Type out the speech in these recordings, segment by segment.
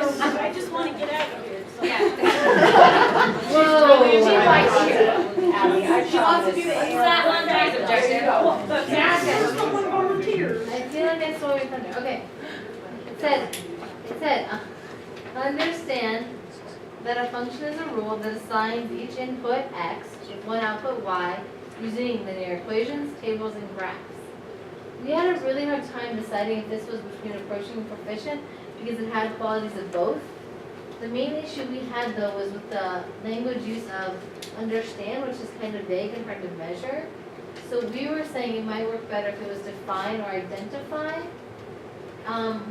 I just want to get out of here. So. Yeah. Whoa. She likes you, Abby. She wants to do the It's not one guy's objective. Well, but that's someone volunteers. I feel like I stole your thunder. Okay. It said, understand that a function is a rule that assigns each input x, one output y, using linear equations, tables, and graphs. We had a really hard time deciding if this was between approaching and proficient because it had qualities of both. The main issue we had though was with the language use of understand, which is kind of vague and hard to measure. So we were saying it might work better if it was define or identify.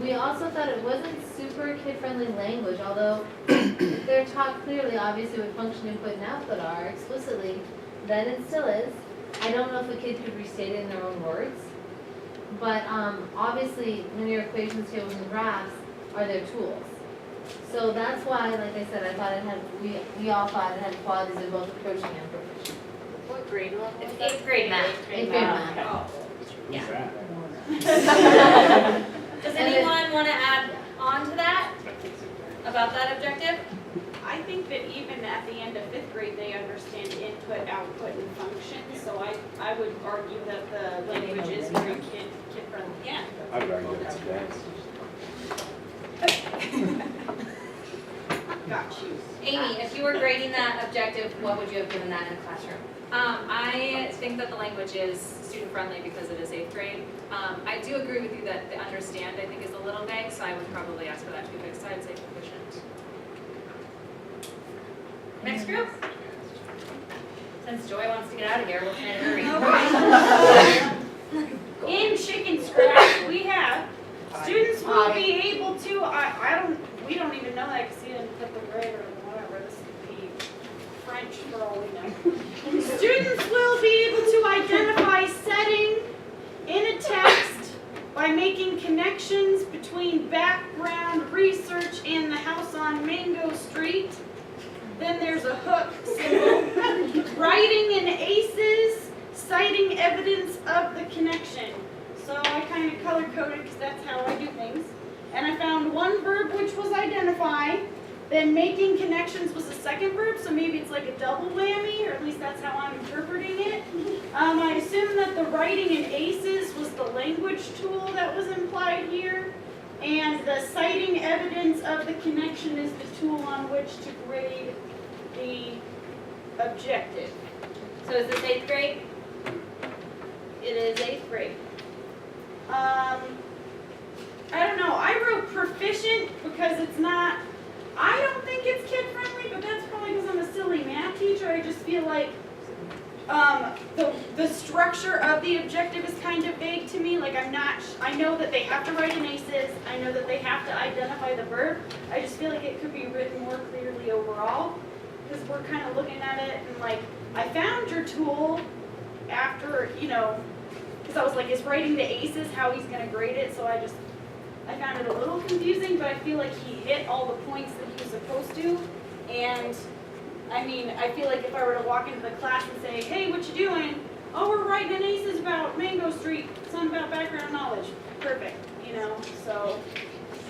We also thought it wasn't super kid-friendly language, although if they're taught clearly, obviously what function input and output are explicitly, then it still is. I don't know if a kid could restate it in their own words, but obviously linear equations, tables, and graphs are their tools. So that's why, like I said, I thought it had, we all thought it had qualities of both approaching and proficient. What grade level? It's 8th grade math. Eighth grade math. Yeah. Does anyone want to add on to that? About that objective? I think that even at the end of 5th grade, they understand input, output, and function. So I would argue that the language is very kid-friendly. Yeah. I would argue it's advanced. Got you. Amy, if you were grading that objective, what would you have given that in the classroom? I think that the language is student-friendly because it is 8th grade. I do agree with you that the understand, I think, is a little vague, so I would probably ask for that to be fixed. I'd say proficient. Next group? Since Joy wants to get out of here, we'll try to hurry. In chicken scratch, we have students will be able to, we don't even know that because he didn't put the grade or whatever. This would be French for all we know. Students will be able to identify setting in a text by making connections between background research and the house on Mango Street. Then there's a hook symbol. Writing in aces, citing evidence of the connection. So I kind of color-coded because that's how I do things. And I found one verb which was identify. Then making connections was the second verb, so maybe it's like a double whammy, or at least that's how I'm interpreting it. I assume that the writing in aces was the language tool that was implied here. And the citing evidence of the connection is the tool on which to grade the objective. So is this 8th grade? It is 8th grade. I don't know, I wrote proficient because it's not, I don't think it's kid friendly, but that's probably because I'm a silly math teacher. I just feel like the structure of the objective is kind of vague to me. Like I know that they have to write in aces. I know that they have to identify the verb. I just feel like it could be written more clearly overall because we're kind of looking at it and like, I found your tool after, because I was like, is writing the aces how he's going to grade it? So I found it a little confusing, but I feel like he hit all the points that he was supposed to. And I mean, I feel like if I were to walk into the class and say, hey, what you doing? Oh, we're writing in aces about Mango Street, something about background knowledge. Perfect, so.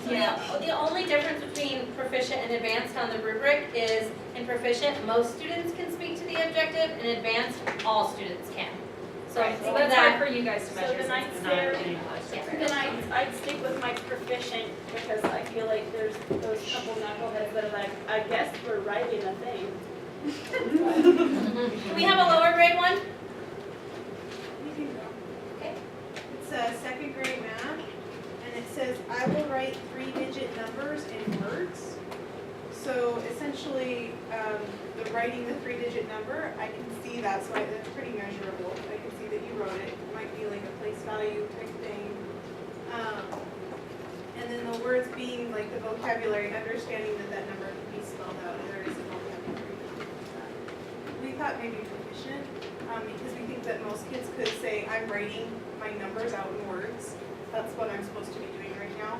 Yeah. The only difference between proficient and advanced on the rubric is in proficient, most students can speak to the objective. In advanced, all students can. So, Right, So that's hard for you guys to So measure then I'd since it's not say- in English. Then I'd stick with my proficient because I feel like there's those couple knuckleheads that are like, I guess we're writing a thing. Can we have a lower grade one? Okay. It's a 2nd grade math, and it says, I will write 3-digit numbers in words. So essentially, the writing the 3-digit number, I can see that's pretty measurable. I can see that you wrote it. It might be like a place value type thing. And then the words being like the vocabulary, understanding that number can be spelled out, and there is a vocabulary. We thought maybe proficient, because we think that most kids could say, I'm writing my numbers out in words. That's what I'm supposed to be doing right now.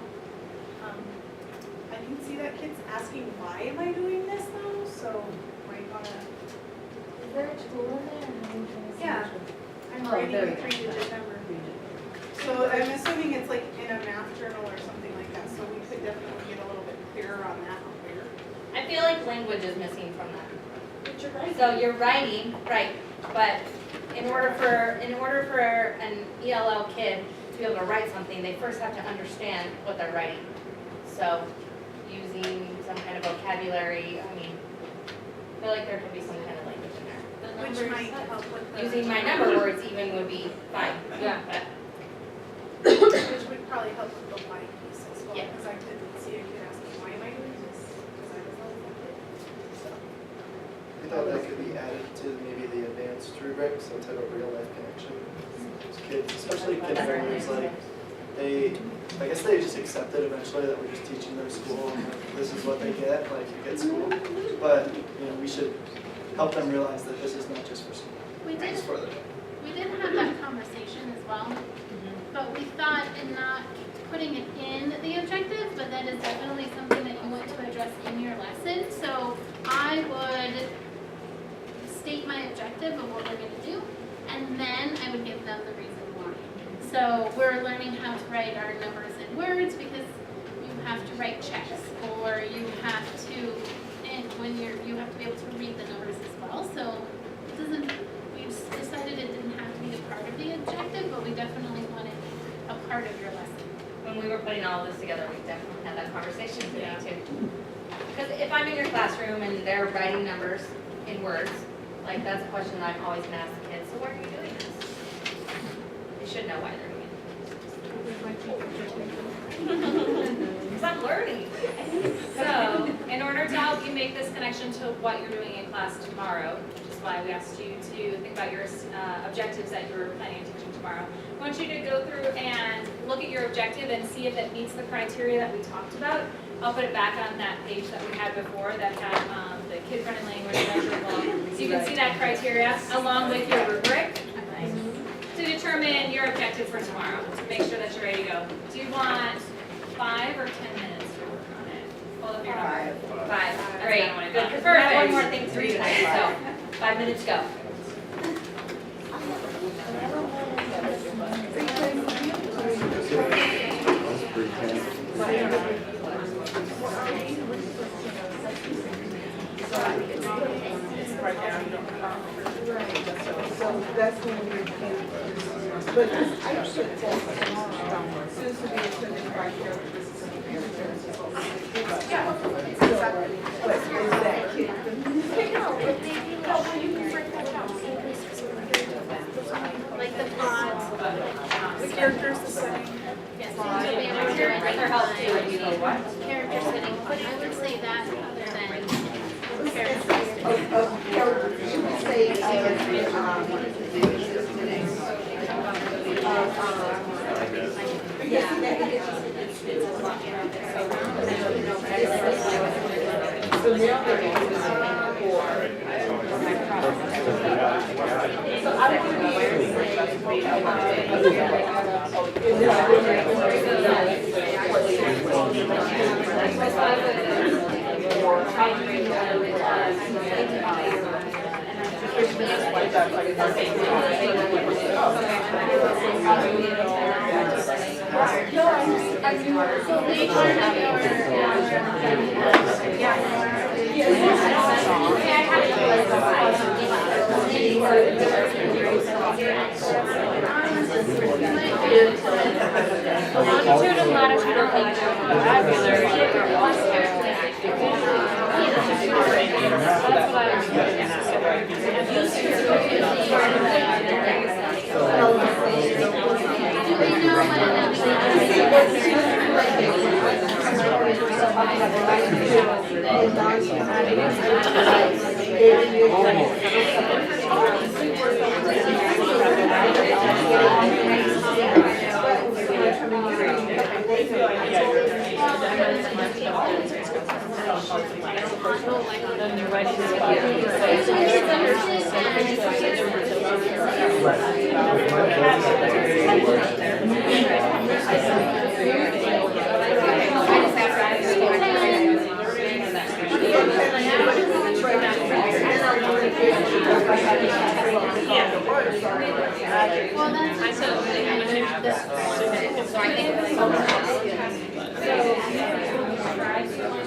I can see that kids asking, why am I doing this though? So might wanna. Is there a tool in there? Yeah. I'm Oh, writing there the we go. 3-digit number. So I'm assuming it's like in a math journal or something like that. So we could definitely get a little bit clearer error on that, where? I feel like language is missing from that. But you're right. So you're writing, right, but in order for an ELL kid to be able to write something, they first have to understand what they're writing. So using some kind of vocabulary, I mean, I feel like there could be some kind of language in there. Which might help with the. Using my number words even would be fine. Yeah. But Which would probably help with the why piece as well, Yeah. because I could see a kid asking, why am I doing this? Because I was all affected. So, We thought that could be added to maybe the advanced rubric, some type of real life connection. Those kids, especially kindergartners, like, I guess they just accept it eventually that we're just teaching them school and like, this is what they get, like you get school. But, we should help them realize that this is not just for school, We did, it's for them. we did have that conversation as well, but we thought in not putting it in the objective, but that is definitely something that you want to address in your lesson. So I would state my objective of what we're gonna do, and then I would give them the reason why. So we're learning how to write our numbers in words because you have to write checks, or you have to, and when you have to be able to read the numbers as well. So it doesn't, we decided it didn't have to be a part of the objective, but we definitely wanted a part of your lesson. when we were putting all of this together, we definitely had that conversation today too. Because if I'm in your classroom and they're writing numbers in words, like that's a question that I'm always gonna ask the kids, so why are you doing this? They should know why they're doing it. Because I'm learning. So, in order to help you make this connection to what you're doing in class tomorrow, which is why we asked you to think about your objectives that you're planning on teaching tomorrow, I want you to go through and look at your objective and see if it meets the criteria that we talked about. I'll put it back on that page that we had before that had the kid-friendly language measurable. So you can see that criteria along with your rubric to determine your objective for tomorrow, to make sure that you're ready to go. Do you want 5 or 10 minutes to work on it? Hold up your number. 5. That's Great. kind of what I Good. thought. Perfect. We have one more thing to read tonight, so 5 minutes, go. So that's when we can, but I should say, soon to be attended by characteristics and characteristics. Yeah. But is that kid? Like the pods. The characters, the setting. Yes, so we have Character help too. character setting, but I would say that other than character. You would say, so now they're going to so I want to be able Longitude and latitude are vocabulary. That's what I was Do we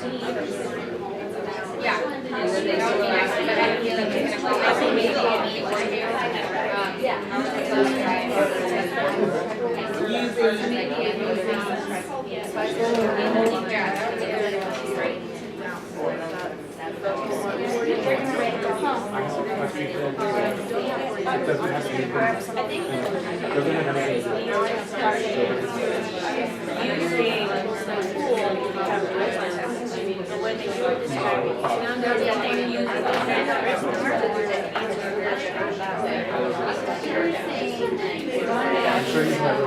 know doesn't have to be. Doesn't have I'm sure you've never.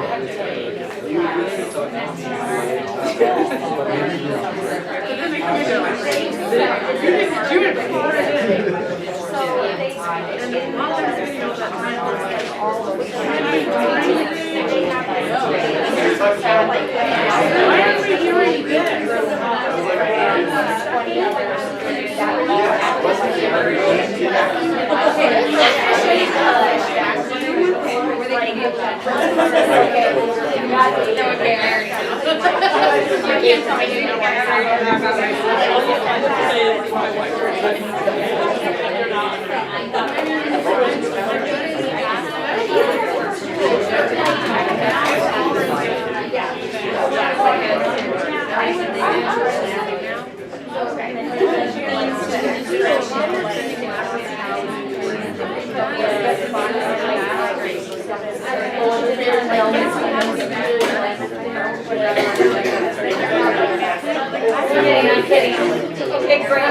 I'm kidding. Okay, great.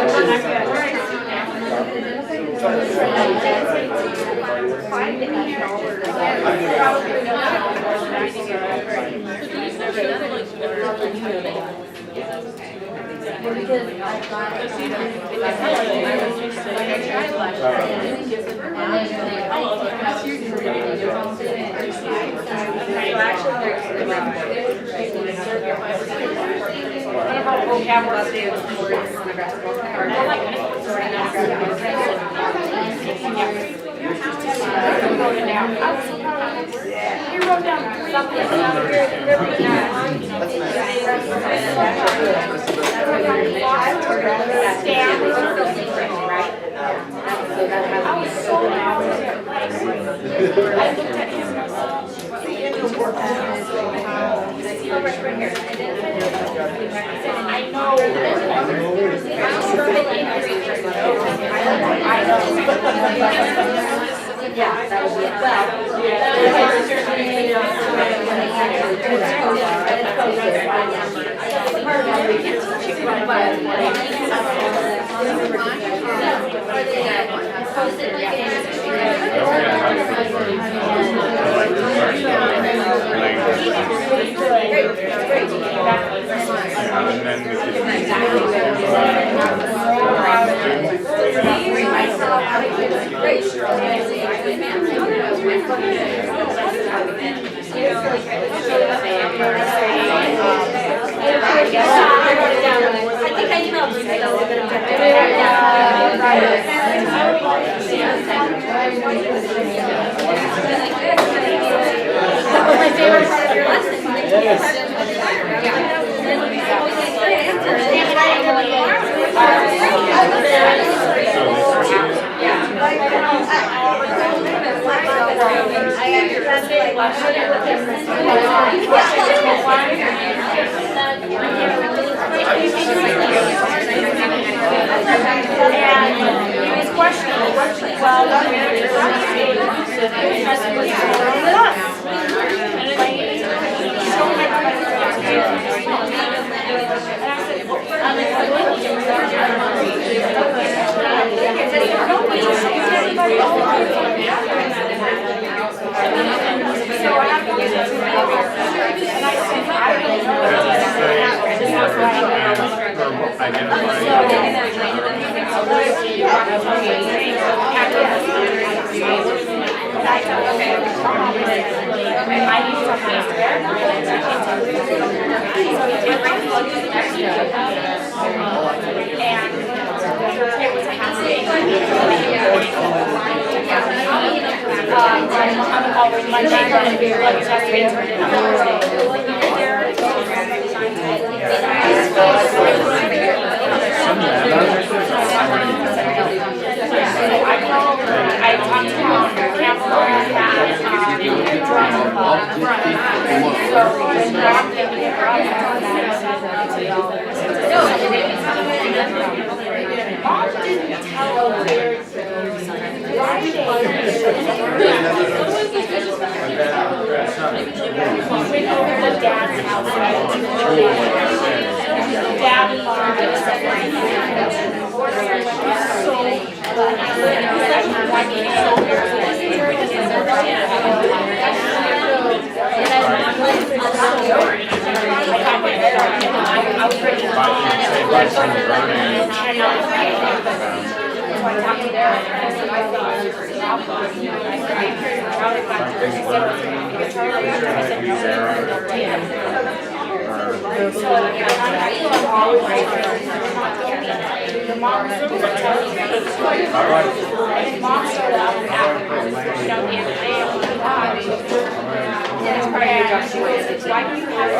That's part of your job too, is it's why do you have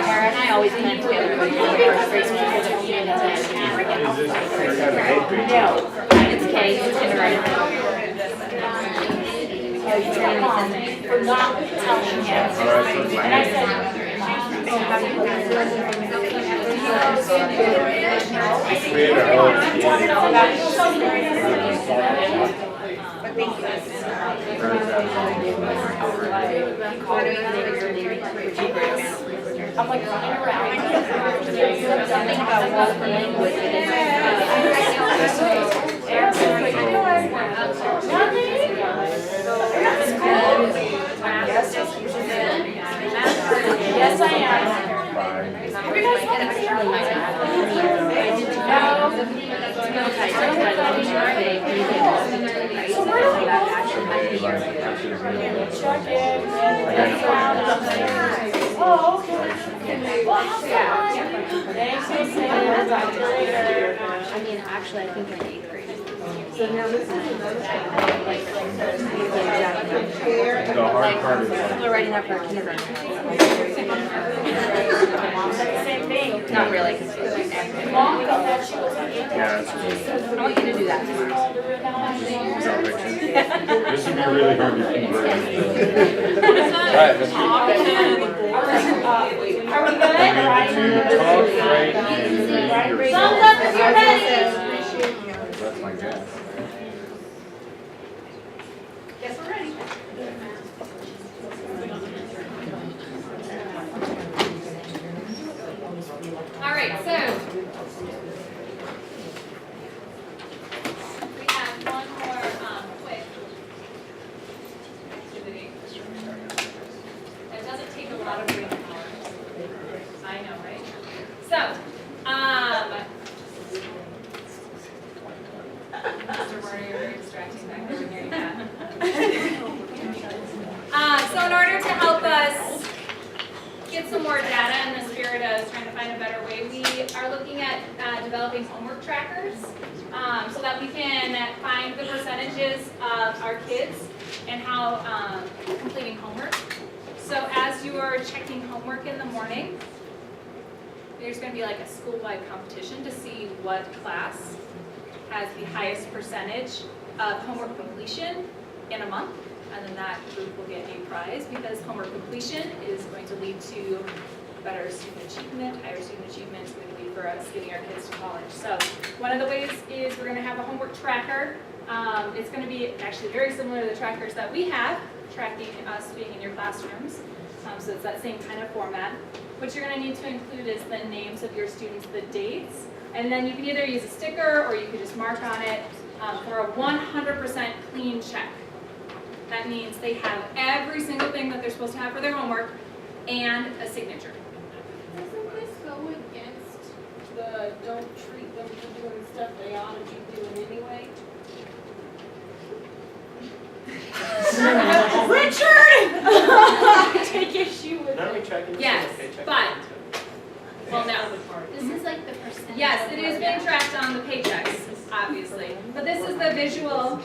Tara and I always connect together with our grades because of community and bring it outside. No, it's K, it's kindergarten. For not telling him. And I said, but thank you. I'm like running around. Something about welcome language. Yes, I am. Oh, okay. Well, thanks for saying about your later. I mean, actually, I think like 8th grade. So now this is another The hard part is We're writing up for kindergarten. Same thing. Not really. Mom thought that she was yeah, it's I want you to do that tomorrow. salvation. This would be really hard to convert. Are we good? To talk, write, and read. Thumbs up if you're ready. That's my guess. Guess we're ready. All right, so we have one more quick activity. It doesn't take a lot of brain power. I know, right? So, Mr. Warner, you're very distracting back there when hearing that. So in order to help us get some more data in the spirit of trying to find a better way, we are looking at developing homework trackers so that we can find the percentages of our kids and how completing homework. So as you are checking homework in the morning, there's going to be like a school-wide competition to see what class has the highest percentage of homework completion in a month. And then that group will get a prize because homework completion is going to lead to better student achievement, higher student achievement, it's going to lead for us getting our kids to college. So one of the ways is we're going to have a homework tracker. It's going to be actually very similar to the trackers that we have, tracking us being in your classrooms. So it's that same kind of format. What you're going to need to include is the names of your students, the dates, and then you can either use a sticker or you can just mark on it for a 100% clean check. That means they have every single thing that they're supposed to have for their homework and a signature. Doesn't this go against the don't treat them for doing stuff they ought to be doing anyway? Richard! Take issue with Not it. we tracking this Yes, on the paycheck? but, well, no. This is like the percentage. Yes, of it is being tracked on the paychecks, obviously. But this is the visual,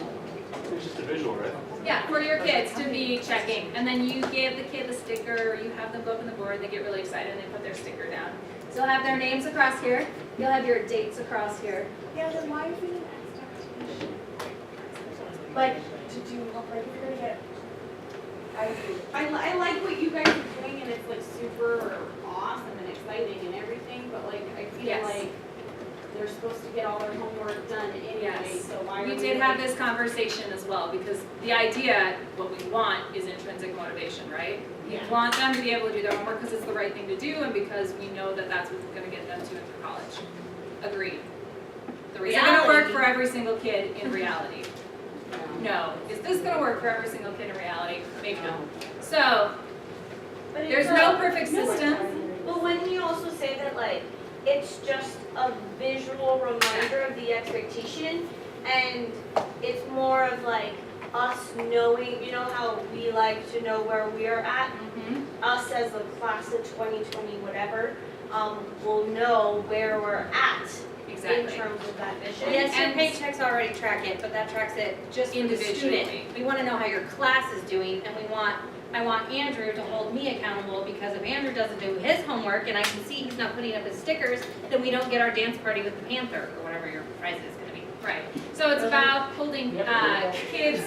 It's just a visual, right? yeah, for your kids to be checking. And then you give the kid the sticker, you have them go up on the board, they get really excited, and they put their sticker down. So you'll have their names across here, you'll have your dates across here. Yeah, then why is it Like, to do homework, if you're gonna get, I like what you guys are doing, and it's like super awesome and exciting and everything, but like, I feel Yes. like they're supposed to get all their homework done anyway, Yes. so why are we? We did have this conversation as well, because the idea, what we want is intrinsic motivation, right? We Yeah. want them to be able to do their homework because it's the right thing to do and because we know that that's what's gonna get them to and through college. Agreed. Is it gonna work for every single kid in reality? No. Is this gonna work for every single kid in reality? Maybe not. So, But there's no perfect system. But wouldn't you also say that like, it's just a visual reminder of the expectation? And it's more of like us knowing, you know how we like to know where we are at? Mhm. Us as a class of 2020 whatever, will know where we're at in Exactly. terms of that vision. Yes, your And- paychecks already track it, but that tracks it just for the student. Individually. We wanna know how your class is doing, and I want Andrew to hold me accountable, because if Andrew doesn't do his homework and I can see he's not putting up his stickers, then we don't get our dance party with the Panther, or whatever your prize is gonna be. Right. So it's about holding kids.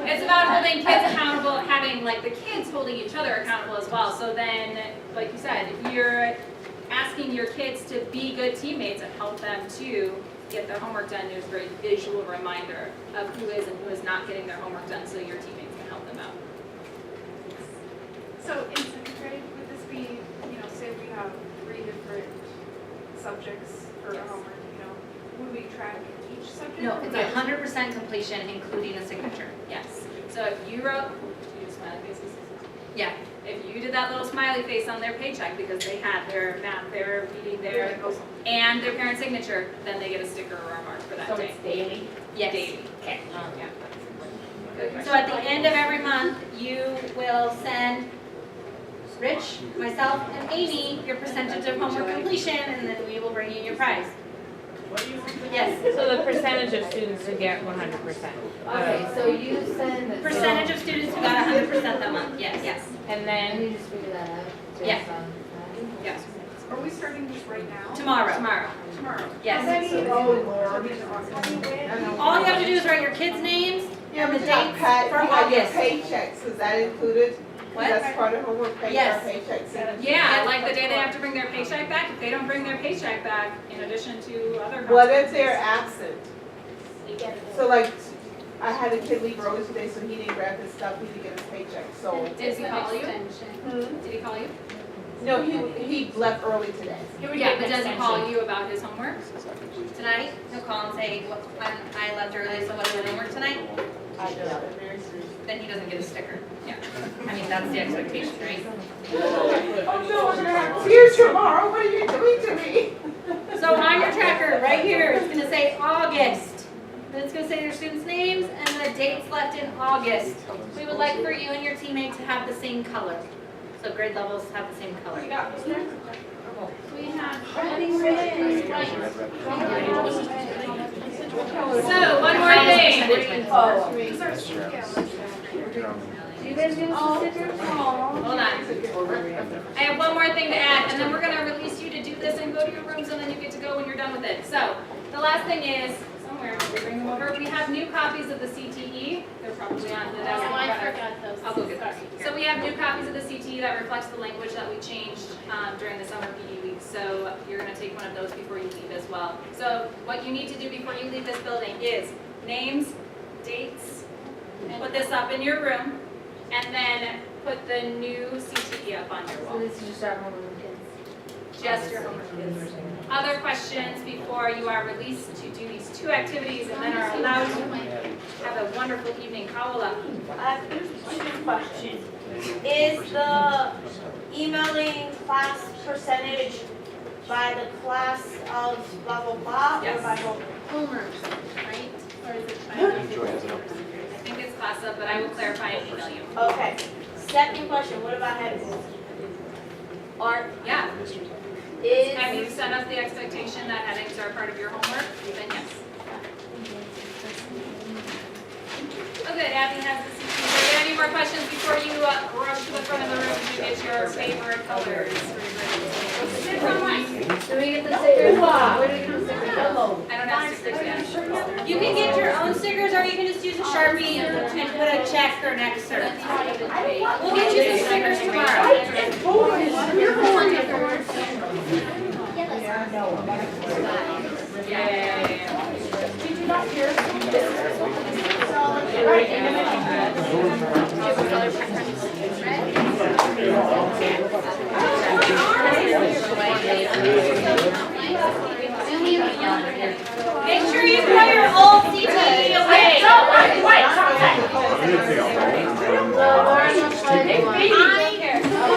It's about holding kids accountable, having like the kids holding each other accountable as well. So then, like you said, if you're asking your kids to be good teammates and help them to get their homework done, there's a very visual reminder of who is and who is not getting their homework done, so your teammates can help them out. So in second grade, would this be, you know, say we have 3 different subjects for Yes. homework, you know, would we track each subject? No, it's 100% completion, including a signature. Yes. So if you wrote, do you do smiley faces? Yeah. If you did that little smiley face on their paycheck because they had their math, their reading, their, and their parent signature, then they get a sticker or a mark for that day. daily? Yes. Daily. Okay. Yeah. Good question. So at the end of every month, you will send Rich, myself, and Amy your percentage of homework completion, and then we will bring you your prize. Yes, So the percentage of students who get 100%. Okay, so you send. percentage of students who got 100% that month, yes. Yes. And And then, you just figure that out Yeah. based on Yes. Are we starting this right now? Tomorrow, Tomorrow. Tomorrow? yes. Oh, Lord. All you have to do is write your kids' names Yeah, and but the you got dates paid, for you got your August. paychecks, is that included? What? That's part of homework pay, our Yes. paychecks. Yeah, like the day they have to bring their paycheck back, if they don't bring their paycheck back, in addition to other What if consequences. they're absent? So like, I had a kid leave early today, so he didn't grab his stuff, he didn't get his paycheck, so. Did he call you? Hmm? Did he call you? No, he left early today. Yeah, but does he call you about his homework? Tonight, he'll call and say, "What- I left early, so what's your homework tonight?" I know, very serious. Then he doesn't get a sticker. Yeah. I mean, that's the expectation, right? Oh no, I'm gonna have tears tomorrow, what are you doing to me? So on your tracker, right here, it's gonna say August. Then it's gonna say your students' names and the dates left in August. We would like for you and your teammate to have the same color. So grade levels have the same color. We have So, one more thing. Do you guys give us a sticker? Hold on. I have one more thing to add, and then we're gonna release you to do this and go to your rooms, and then you get to go when you're done with it. So, the last thing is, somewhere, we bring them over, we have new copies of the CTE. They're probably on the desk. Oh, I forgot those. I'll go get those. Sorry. So we have new copies of the CTE that reflects the language that we changed during the summer PD week. So you're gonna take one of those before you leave as well. So what you need to do before you leave this building is names, dates, put this up in your room, and then put the new CTE up on your So wall. this is just our homeroom kids. Just your homework kids. Other questions before you are released to do these 2 activities and then are allowed to have a wonderful evening. Paola. There's 2 questions. Is the emailing class percentage by the class of blah, blah, blah, or Yes. by whole? Homework, right? Or is it by? I think it's class up, but I will clarify and email you. Okay. Second question, what about headings? Art Yeah. is. Have you set up the expectation that headings are part of your homework? Then yes. Oh, good. Abby has the CT. Are there any more questions before you rush to the front of the room to get your favorite colors? Do we get the stickers? Where do we get the stickers? I don't have stickers yet. You can get your own stickers, or you can just use a Sharpie and put a check or an X or. We'll get you some stickers tomorrow. It's boring. You're going to. Yeah, Did you not hear? Make sure you put your old CTE away.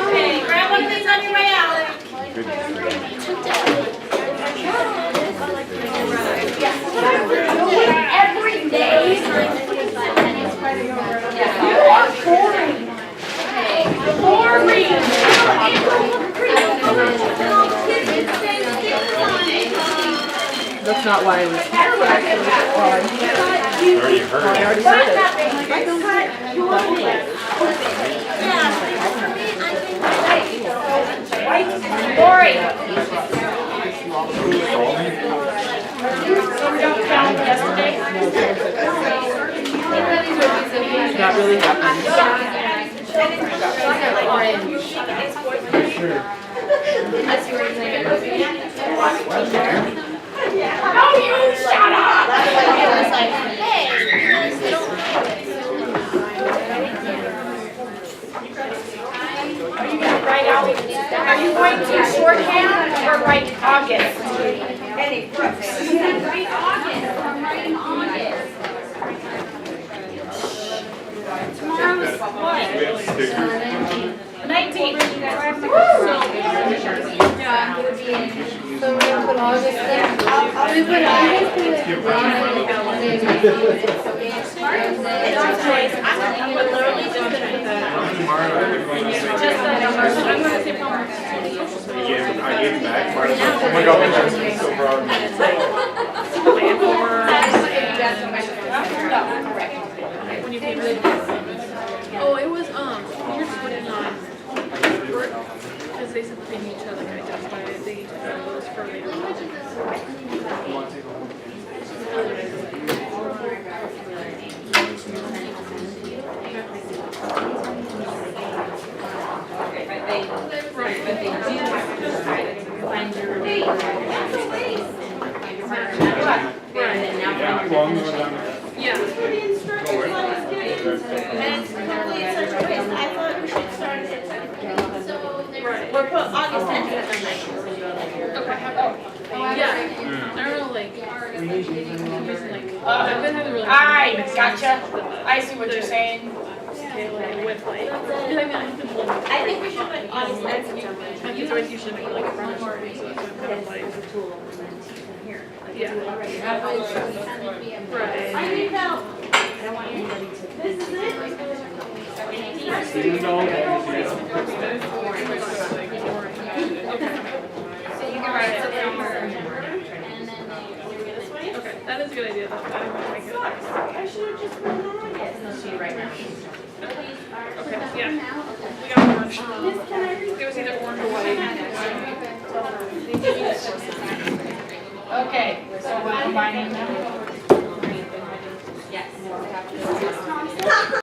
Okay, grab one of these on your way out. Every day. You are boring. That's not why I was here, but I feel like, well, Already heard. I already heard it. Lori. Don't count yesterday. It's not really happening. No, you shut up. Are you gonna write out, are you going to shorthand or write August? Eddie Brooks. Write August, I'm writing August. Tomorrow's what? 19th. So we're gonna put August there. We put August in the. I'm literally just gonna put that. I gave it back. Oh my God, I'm so proud of you. Oh, it was, yours put it on, because they said that they need to, like, identify it, they need to have those for later. Right, but they do have to find your report. And then now find your definition. Yeah. The instructors on his kids. And it's complete such a waste. I thought we should start it at 7. Right. Or put August 10th at 9. Yeah, I don't know, like, I've been having really. I gotcha. I see what you're saying. Okay, like, with like, because I mean, I've been living. I think we should put August 10th. My kids always usually make like a brunch for me, so it's kind of like, yeah. Right. I need help. This is it? Even though. So you can write it down. Okay, that is a good idea. I didn't want to make it. I should have just put August. Right now. Okay, yeah. We got orange. It was either orange or white. Okay, so we're combining them. Yes.